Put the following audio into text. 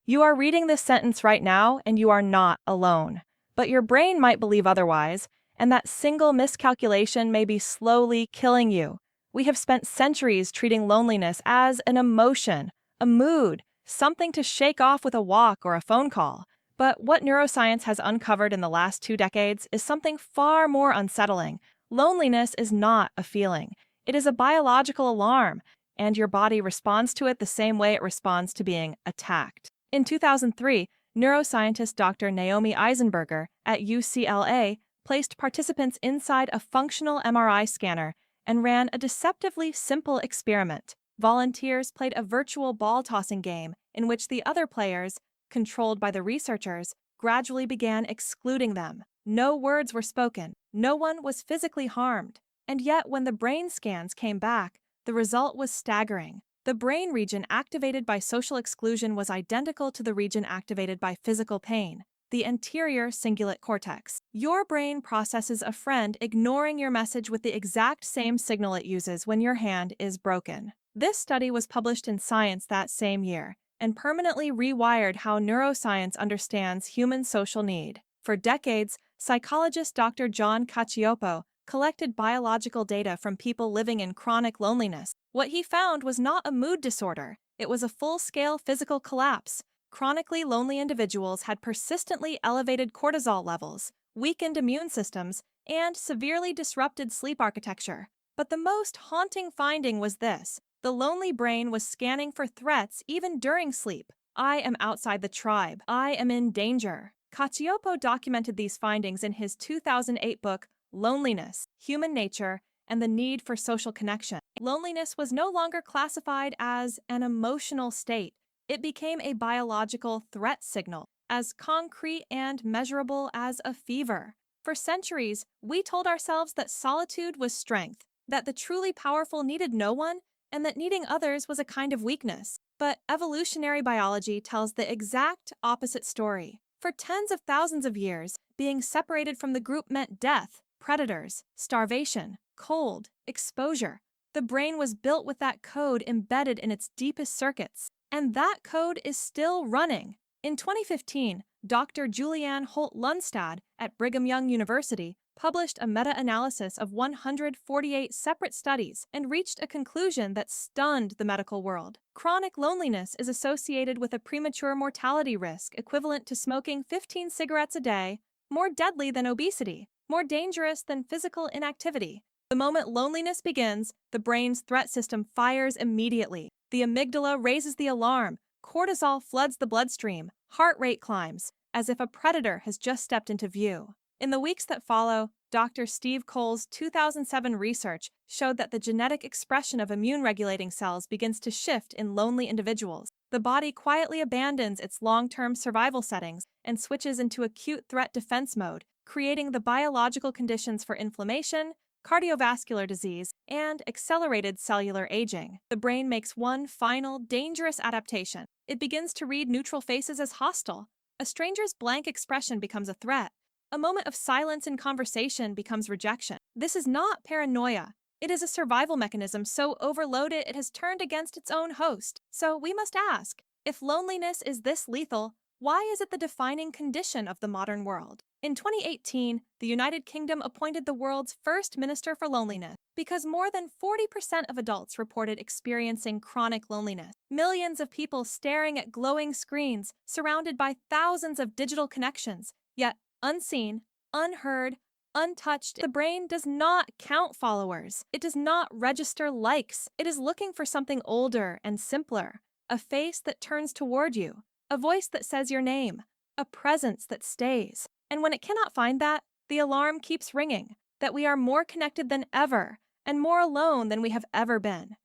You are reading this sentence right now, and you are not alone. But your brain might believe otherwise, and that single miscalculation may be slowly killing you. We have spent centuries treating loneliness as an emotion, a mood, something to shake off with a walk or a phone call. But what neuroscience has uncovered in the last 2 decades is something far more unsettling. Loneliness is not a feeling. It is a biological alarm, and your body responds to it the same way it responds to being attacked. In 2003, neuroscientist Dr. Naomi Eisenberger at UCLA placed participants inside a functional MRI scanner and ran a deceptively simple experiment. Volunteers played a virtual ball-tossing game in which the other players, controlled by the researchers, gradually began excluding them. No words were spoken, no one was physically harmed, and yet when the brain scans came back, the result was staggering. The brain region activated by social exclusion was identical to the region activated by physical pain, the anterior cingulate cortex. Your brain processes a friend ignoring your message with the exact same signal it uses when your hand is broken. This study was published in Science that same year and permanently rewired how neuroscience understands human social need. For decades, psychologist Dr. John Cacioppo collected biological data from people living in chronic loneliness. What he found was not a mood disorder, it was a full-scale physical collapse. Chronically lonely individuals had persistently elevated cortisol levels, weakened immune systems, and severely disrupted sleep architecture. But the most haunting finding was this: the lonely brain was scanning for threats even during sleep. I am outside the tribe. I am in danger. Cacioppo documented these findings in his 2008 book, Loneliness, Human Nature, and the Need for Social Connection. Loneliness was no longer classified as an emotional state. It became a biological threat signal, as concrete and measurable as a fever. For centuries, we told ourselves that solitude was strength, that the truly powerful needed no one, and that needing others was a kind of weakness. But evolutionary biology tells the exact opposite story. For tens of thousands of years, being separated from the group meant death, predators, starvation, cold, exposure. The brain was built with that code embedded in its deepest circuits, and that code is still running. In 2015, Dr. Julianne Holt-Lunstad at Brigham Young University published a meta-analysis of 148 separate studies and reached a conclusion that stunned the medical world. Chronic loneliness is associated with a premature mortality risk equivalent to smoking 15 cigarettes a day, more deadly than obesity, more dangerous than physical inactivity. The moment loneliness begins, the brain's threat system fires immediately. The amygdala raises the alarm, cortisol floods the bloodstream, heart rate climbs, as if a predator has just stepped into view. In the weeks that follow, Dr. Steve Cole's 2007 research showed that the genetic expression of immune-regulating cells begins to shift in lonely individuals. The body quietly abandons its long-term survival settings and switches into acute threat defense mode, creating the biological conditions for inflammation, cardiovascular disease, and accelerated cellular aging. The brain makes one final, dangerous adaptation. It begins to read neutral faces as hostile. A stranger's blank expression becomes a threat. A moment of silence in conversation becomes rejection. This is not paranoia. It is a survival mechanism so overloaded it has turned against its own host. So we must ask, if loneliness is this lethal, why is it the defining condition of the modern world? In 2018, the United Kingdom appointed the world's first minister for loneliness because more than 40% of adults reported experiencing chronic loneliness. Millions of people staring at glowing screens, surrounded by thousands of digital connections, yet unseen, unheard, untouched. The brain does not count followers. It does not register likes. It is looking for something older and simpler, a face that turns toward you, a voice that says your name, a presence that stays. And when it cannot find that, the alarm keeps ringing, that we are more connected than ever and more alone than we have ever been.